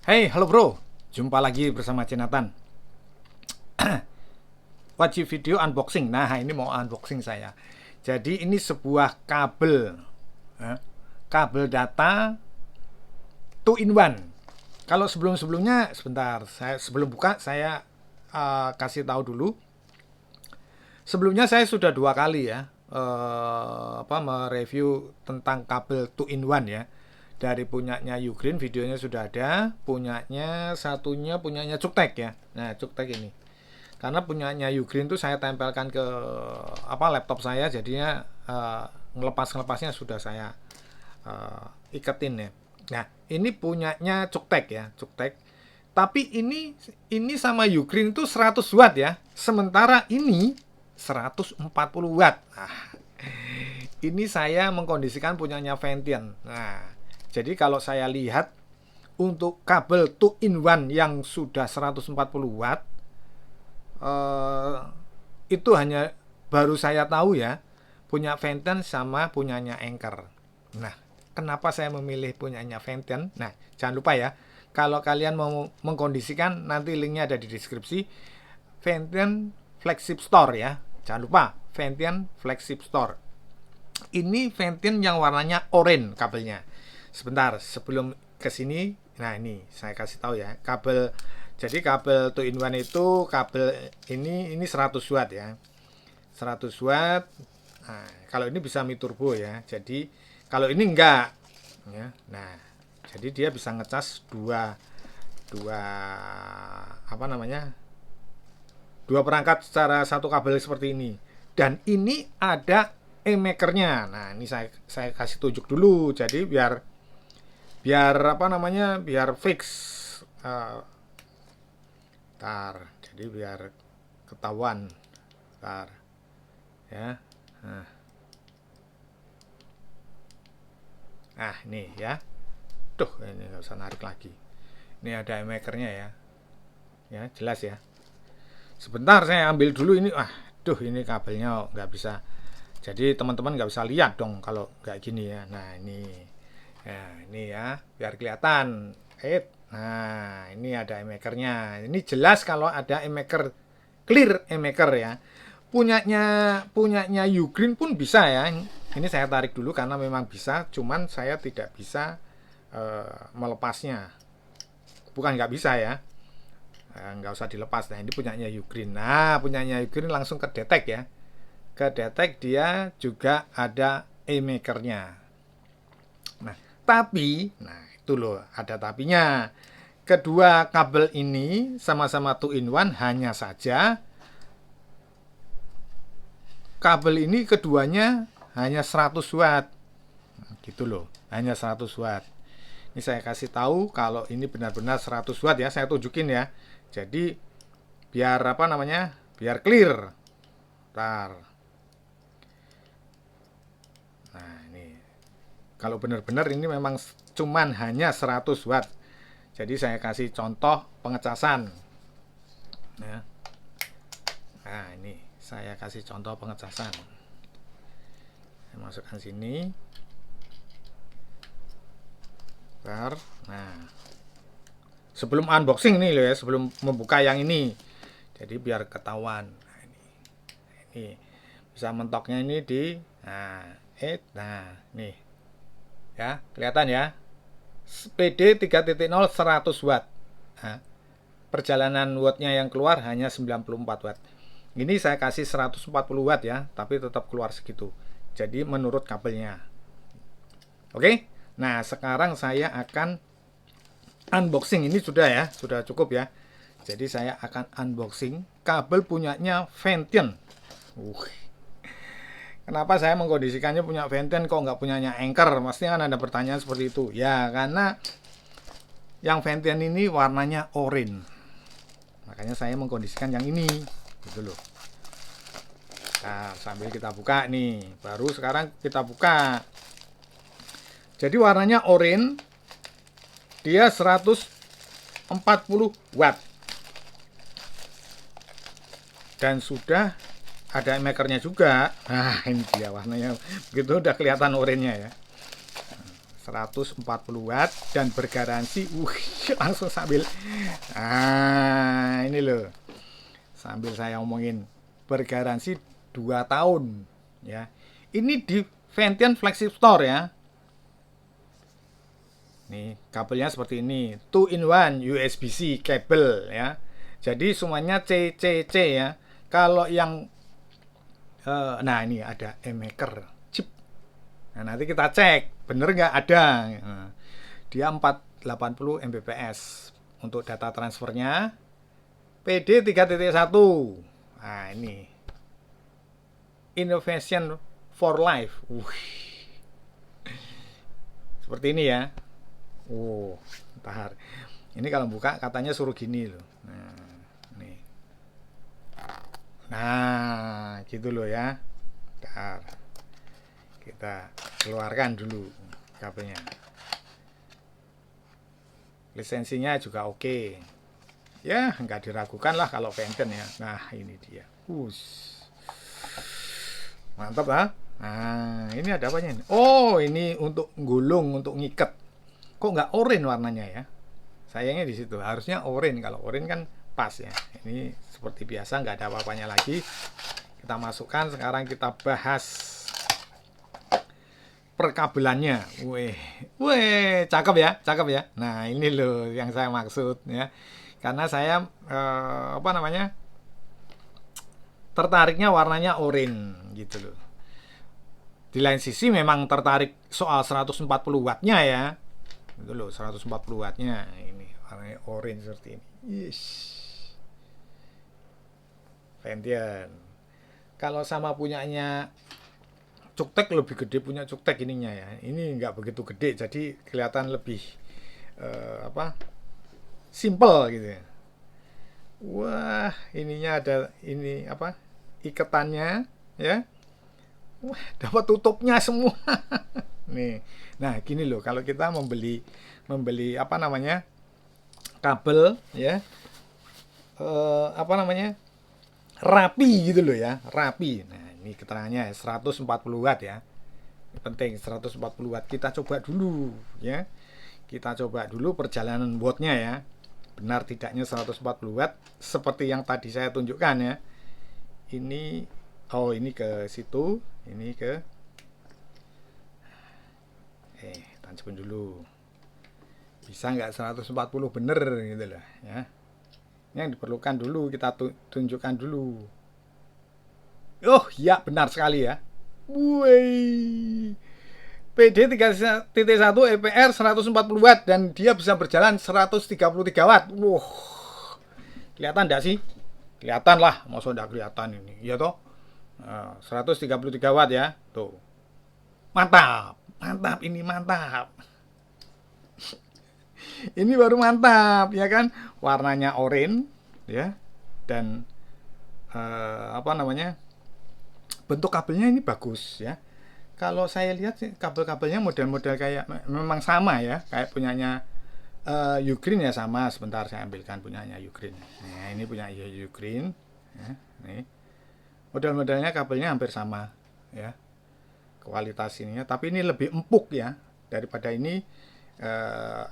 Hey, halo bro. Jumpa lagi bersama Cinatan. Wajib video unboxing. Nah, ini mau unboxing saya. Jadi ini sebuah kabel, kabel data 2 in 1. Kalau sebelum-sebelumnya, sebentar, sebelum buka saya kasih tahu dulu. Sebelumnya saya sudah 2 kali ya mereview tentang kabel 2 in 1 ya. Dari punyanya Ugreen, videonya sudah ada. Punyanya Cuktek ya. Nah, Cuktek ini. Karena punyanya Ugreen tuh saya tempelkan ke laptop saya, jadinya ngelepas-ngelepasnya sudah saya iketin ya. Nah, ini punyanya Cuktek ya, Cuktek. Tapi ini sama Ugreen itu 100 watt ya. Sementara ini 140 watt. Nah, ini saya mengkondisikan punyanya Ventian. Nah, jadi kalau saya lihat untuk kabel 2 in 1 yang sudah 140 watt itu hanya baru saya tahu ya, punya Ventian sama punyanya Anker. Nah, kenapa saya memilih punyanya Ventian? Nah, jangan lupa ya, kalau kalian mau mengkondisikan, nanti linknya ada di deskripsi. Ventian Flagship Store ya, jangan lupa Ventian Flagship Store. Ini Ventian yang warnanya oranye kabelnya. Sebentar, sebelum ke sini, nah ini saya kasih tahu ya, kabel. Jadi kabel 2 in 1 itu kabel ini 100 watt ya. 100 watt. Nah, kalau ini bisa mi turbo ya. Jadi kalau ini enggak ya. Nah, jadi dia bisa ngecas dua dua perangkat secara satu kabel seperti ini. Dan ini ada e-makernya. Nah, ini saya kasih tunjuk dulu. Jadi biar fix. Jadi biar ketahuan. Ya. Nah, ini ya. Tuh, ini nggak usah narik lagi. Ini ada e-makernya ya. Ya, jelas ya. Sebentar saya ambil dulu ini. Ini kabelnya nggak bisa. Jadi teman-teman nggak bisa lihat dong kalau nggak gini ya. Nah, ini ya, biar kelihatan. Nah, ini ada e-makernya. Ini jelas kalau ada e-maker, clear e-maker ya. Punyanya Ugreen pun bisa ya. Ini saya tarik dulu karena memang bisa, cuman saya tidak bisa melepasnya. Bukan nggak bisa ya, nggak usah dilepas. Nah, ini punyanya Ugreen. Nah, punyanya Ugreen langsung ke detect ya. Ke detect dia juga ada e-makernya. Nah, itu loh, ada tapinya. Kedua kabel ini sama-sama 2 in 1, hanya saja kabel ini keduanya hanya 100 watt. Gitu loh, hanya 100 watt. Ini saya kasih tahu kalau ini benar-benar 100 watt ya, saya tunjukin ya. Jadi biar biar clear. Bentar. Nah, ini kalau benar-benar ini memang cuman hanya 100 watt. Jadi saya kasih contoh pengecasan ya. Nah, ini saya kasih contoh pengecasan. Saya masukkan sini. Bentar. Nah, sebelum unboxing nih loh ya, sebelum membuka yang ini. Jadi biar ketahuan. Nah, ini bisa mentoknya ini di nih. Ya, kelihatan ya. PD 3.0 100 watt. Nah, perjalanan wattnya yang keluar hanya 94 watt. Ini saya kasih 140 watt ya, tapi tetap keluar segitu. Jadi menurut kabelnya. Oke. Nah, sekarang saya akan unboxing. Ini sudah ya, sudah cukup ya. Jadi saya akan unboxing kabel punyanya Ventian. Kenapa saya mengkondisikannya punya Ventian kok nggak punyanya Anker? Pastinya kan ada pertanyaan seperti itu. Ya, karena yang Ventian ini warnanya oranye. Makanya saya mengkondisikan yang ini. Gitu loh. Nah, sambil kita buka nih. Baru sekarang kita buka. Jadi warnanya oranye. Dia 140 watt. Dan sudah ada makernya juga. Nah, ini dia warnanya. Begitu udah kelihatan oranye ya. 140 watt dan bergaransi. Langsung sambil ini loh, sambil saya omongin, bergaransi 2 tahun ya. Ini di Ventian Flagship Store ya. Nih, kabelnya seperti ini, 2 in 1 USB-C kabel ya. Jadi semuanya CCC ya. Kalau yang nah ini ada eMaker chip. Nah, nanti kita cek bener nggak ada. Nah, dia 480 Mbps untuk data transfernya. PD 3.1. Nah, ini Innovation for Life. Seperti ini ya. Bentar. Ini kalau buka katanya suruh gini loh. Nih. Nah, gitu loh ya. Bentar. Kita keluarkan dulu kabelnya. Lisensinya juga oke. Ya, nggak diragukan lah kalau Ventian ya. Nah, ini dia. Mantap lah. Nah, ini ada apanya ini? Oh, ini untuk gulung, untuk ngiket. Kok nggak oranye warnanya ya? Sayangnya di situ. Harusnya oranye. Kalau oranye kan pas ya. Ini seperti biasa, nggak ada apa-apanya lagi. Kita masukkan. Sekarang kita bahas perkabelannya. Cakep ya, cakep ya. Nah, ini loh yang saya maksud ya. Karena saya tertariknya warnanya oranye gitu loh. Di lain sisi memang tertarik soal 140 wattnya ya. Itu loh, 140 wattnya ini warnanya orange seperti ini. Ventian. Kalau sama punyanya Cuktek lebih gede, punya Cuktek ininya ya. Ini nggak begitu gede, jadi kelihatan lebih simple gitu ya. Wah, ininya ada ini iketannya ya. Wah, dapat tutupnya semua. Nih. Nah, gini loh, kalau kita membeli kabel ya. Rapi gitu loh ya, rapi. Nah, ini keterangannya 140 watt ya. Ini penting 140 watt. Kita coba dulu ya. Kita coba dulu perjalanan wattnya ya. Benar tidaknya 140 watt seperti yang tadi saya tunjukkan ya. Ini ke situ, ini ke tancapin dulu. Bisa nggak 140 bener gitu loh ya. Yang diperlukan dulu kita tunjukkan dulu. Ya benar sekali ya. PD 3.1 EPR 140 watt dan dia bisa berjalan 133 watt. Kelihatan enggak sih? Kelihatan lah, masa enggak kelihatan ini. Iya toh? 133 watt ya. Tuh. Mantap. Mantap, ini mantap. Ini baru mantap ya kan? Warnanya oranye ya. Dan bentuk kabelnya ini bagus ya. Kalau saya lihat sih kabel-kabelnya model-model kayak memang sama ya, kayak punyanya Ugreen ya, sama. Sebentar saya ambilkan punyanya Ugreen. Nah, ini punya Ugreen ya, nih. Model-modelnya kabelnya hampir sama ya. Kualitas ininya, tapi ini lebih empuk ya daripada ini,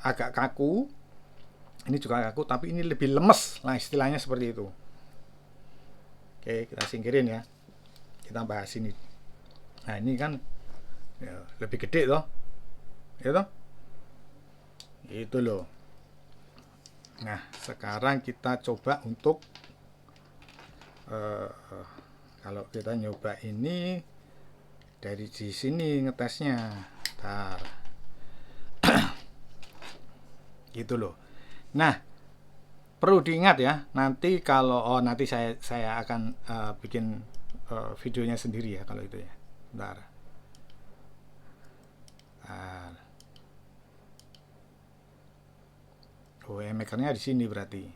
agak kaku. Ini juga kaku, tapi ini lebih lemes lah istilahnya seperti itu. Oke, kita singkirin ya. Kita bahas ini. Nah, ini kan ya, lebih gede toh. Ya toh? Itu loh. Nah, sekarang kita coba untuk kalau kita nyoba ini dari di sini ngetesnya. Bentar. Gitu loh. Nah, perlu diingat ya, nanti kalau nanti saya akan bikin videonya sendiri ya kalau itu ya. Bentar. Makernya di sini berarti.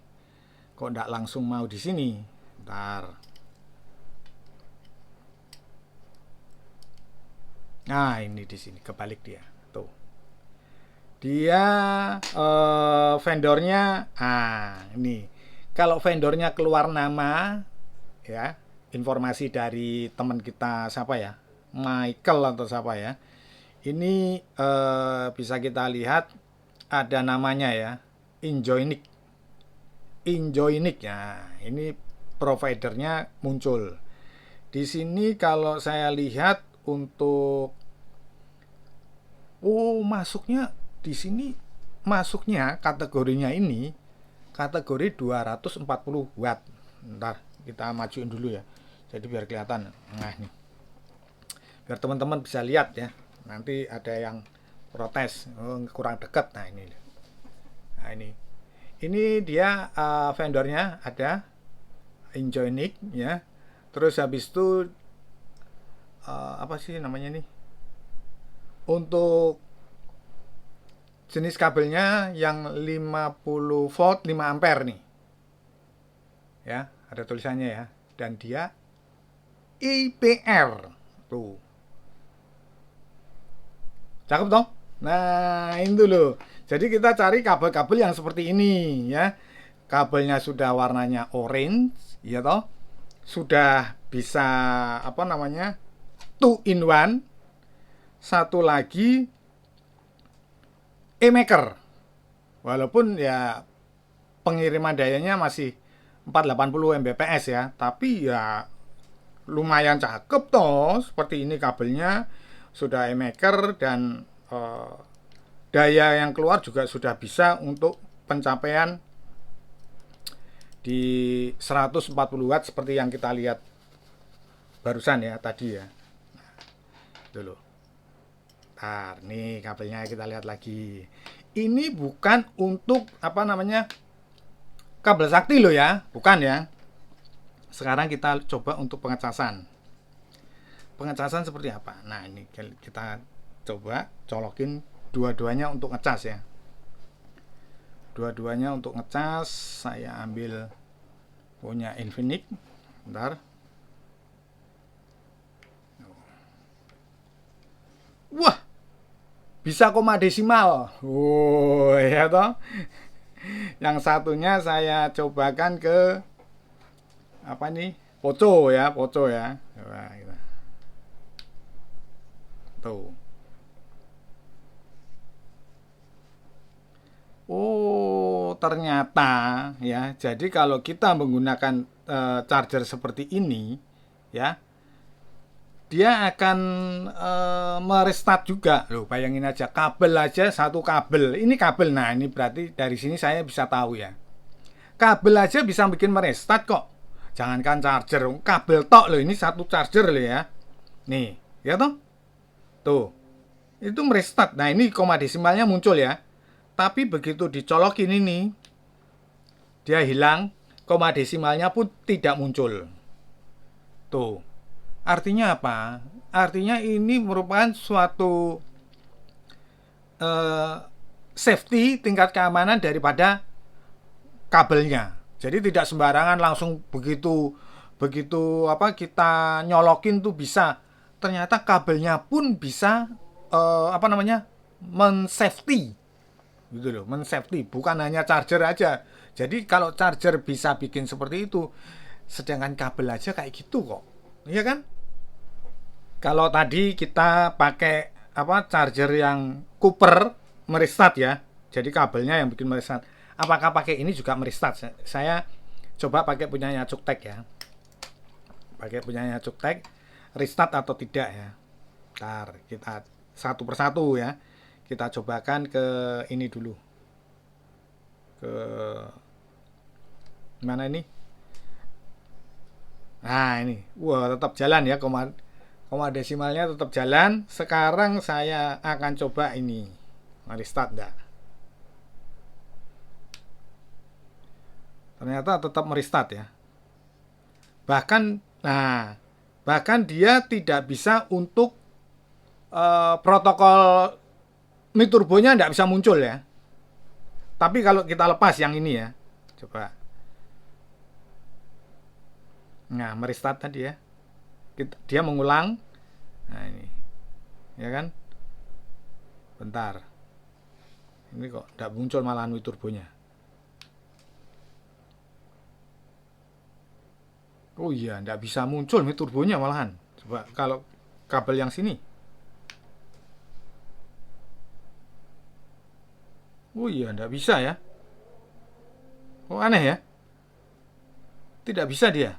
Kok enggak langsung mau di sini? Bentar. Nah, ini di sini kebalik dia. Tuh. Dia vendornya ini. Kalau vendornya keluar nama ya, informasi dari teman kita siapa ya? Michael atau siapa ya? Ini bisa kita lihat ada namanya ya, Enjoynik. Enjoynik ya, ini providernya muncul. Di sini kalau saya lihat untuk masuknya di sini, masuknya kategorinya ini kategori 240 watt. Ntar kita majuin dulu ya. Jadi biar kelihatan. Nah, ini. Biar teman-teman bisa lihat ya. Nanti ada yang protes, kurang dekat. Nah, ini. Nah, ini. Ini dia vendornya ada Enjoynik ya. Terus habis itu apa sih namanya nih? Untuk jenis kabelnya yang 50 volt 5 ampere nih. Ya, ada tulisannya ya. Dan dia IPR. Tuh. Cakep dong? Nah, itu loh. Jadi kita cari kabel-kabel yang seperti ini ya. Kabelnya sudah warnanya orange, ya toh? Sudah bisa apa namanya? Two in one. Satu lagi e-maker. Walaupun ya pengiriman dayanya masih 480 Mbps ya, tapi ya lumayan cakep toh. Seperti ini kabelnya sudah e-maker dan daya yang keluar juga sudah bisa untuk pencapaian di 140 watt seperti yang kita lihat barusan ya tadi ya. Nah, dulu. Ntar nih kabelnya kita lihat lagi. Ini bukan untuk apa namanya kabel sakti loh ya, bukan ya. Sekarang kita coba untuk pengecasan. Pengecasan seperti apa? Nah ini kita coba colokin dua-duanya untuk ngecas ya. Dua-duanya untuk ngecas. Saya ambil punya Infinix. Bentar. Wah, bisa koma desimal. Oh ya toh. Yang satunya saya cobakan ke apa nih? Poco ya, Poco ya. Coba kita. Tuh. Oh, ternyata ya. Jadi kalau kita menggunakan charger seperti ini ya, dia akan merestart juga loh. Bayangin aja kabel aja satu kabel. Ini kabel. Nah, ini berarti dari sini saya bisa tahu ya. Kabel aja bisa bikin merestart kok. Jangankan charger, kabel tok loh. Ini satu charger loh ya. Nih, ya toh? Tuh. Itu merestart. Nah, ini koma desimalnya muncul ya. Tapi begitu dicolokin ini, dia hilang, koma desimalnya pun tidak muncul. Tuh. Artinya apa? Artinya ini merupakan suatu safety, tingkat keamanan daripada kabelnya. Jadi tidak sembarangan langsung begitu apa kita nyolokin tuh bisa. Ternyata kabelnya pun bisa apa namanya? Men-safety. Gitu loh, men-safety, bukan hanya charger aja. Jadi kalau charger bisa bikin seperti itu, sedangkan kabel aja kayak gitu kok. Iya kan? Kalau tadi kita pakai apa charger yang Cooper merestart ya, jadi kabelnya yang bikin merestart. Apakah pakai ini juga merestart? Saya coba pakai punyanya Cuktek ya, pakai punyanya Cuktek, restart atau tidak ya. Ntar kita satu persatu ya, kita cobakan ke ini dulu, ke mana ini? Nah ini, wah tetap jalan ya, koma desimalnya tetap jalan. Sekarang saya akan coba ini. Mari start enggak? Ternyata tetap merestart ya. Bahkan dia tidak bisa untuk protokol Mi turbonya tidak bisa muncul ya. Tapi kalau kita lepas yang ini ya, coba. Nah, merestart tadi ya. Dia mengulang. Nah ini, ya kan? Bentar. Ini kok tidak muncul malahan Mi turbonya. Oh iya, tidak bisa muncul Mi turbonya malahan. Coba kalau kabel yang sini. Oh iya, nggak bisa ya. Oh aneh ya. Tidak bisa dia.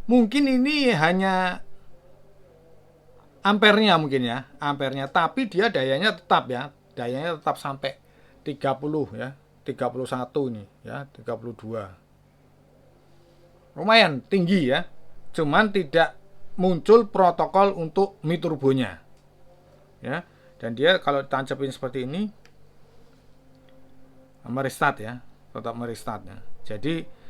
Mungkin ini hanya ampernya mungkin ya, ampernya. Tapi dia dayanya tetap ya. Dayanya tetap sampai 30 ya. 31 nih ya, 32. Lumayan tinggi ya. Cuman tidak muncul protokol untuk Mi turbonya. Ya. Dan dia kalau tancapin seperti ini merestart ya, tetap merestart ya. Jadi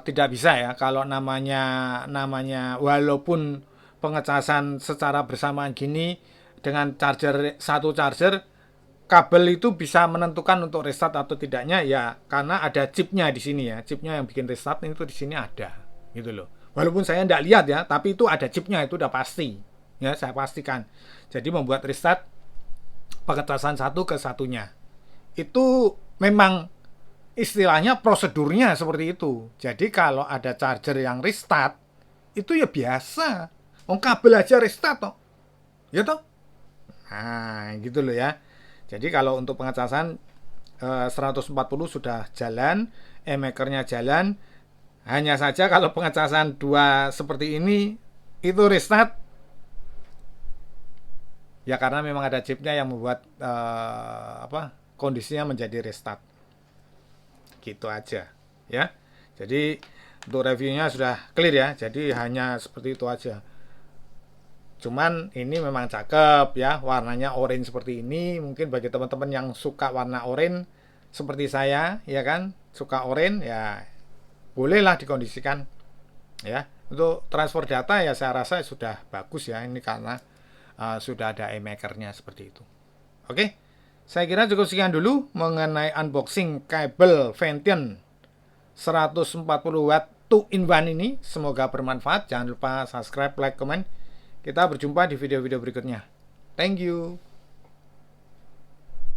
tidak bisa ya kalau namanya walaupun pengecasan secara bersamaan gini dengan satu charger kabel itu bisa menentukan untuk restart atau tidaknya ya karena ada chipnya di sini ya, chipnya yang bikin restart itu di sini ada gitu loh. Walaupun saya tidak lihat ya, tapi itu ada chipnya, itu udah pasti ya, saya pastikan. Jadi membuat restart pengecasan satu ke satunya itu memang istilahnya prosedurnya seperti itu. Jadi kalau ada charger yang restart itu ya biasa, kabel aja restart toh, ya toh. Nah gitu loh ya. Jadi kalau untuk pengecasan 140 sudah jalan, e-makernya jalan. Hanya saja kalau pengecasan dua seperti ini itu restart ya karena memang ada chipnya yang membuat kondisinya menjadi restart. Gitu aja ya. Jadi untuk reviewnya sudah clear ya. Jadi hanya seperti itu aja. Cuman ini memang cakep ya, warnanya orange seperti ini. Mungkin bagi teman-teman yang suka warna orange seperti saya ya kan, suka orange ya bolehlah dikondisikan ya. Untuk transfer data ya saya rasa sudah bagus ya ini karena sudah ada e-makernya seperti itu. Oke, saya kira cukup sekian dulu mengenai unboxing kabel Vention 140 watt 2-in-1 ini. Semoga bermanfaat. Jangan lupa subscribe, like, komen. Kita berjumpa di video-video berikutnya. Thank you.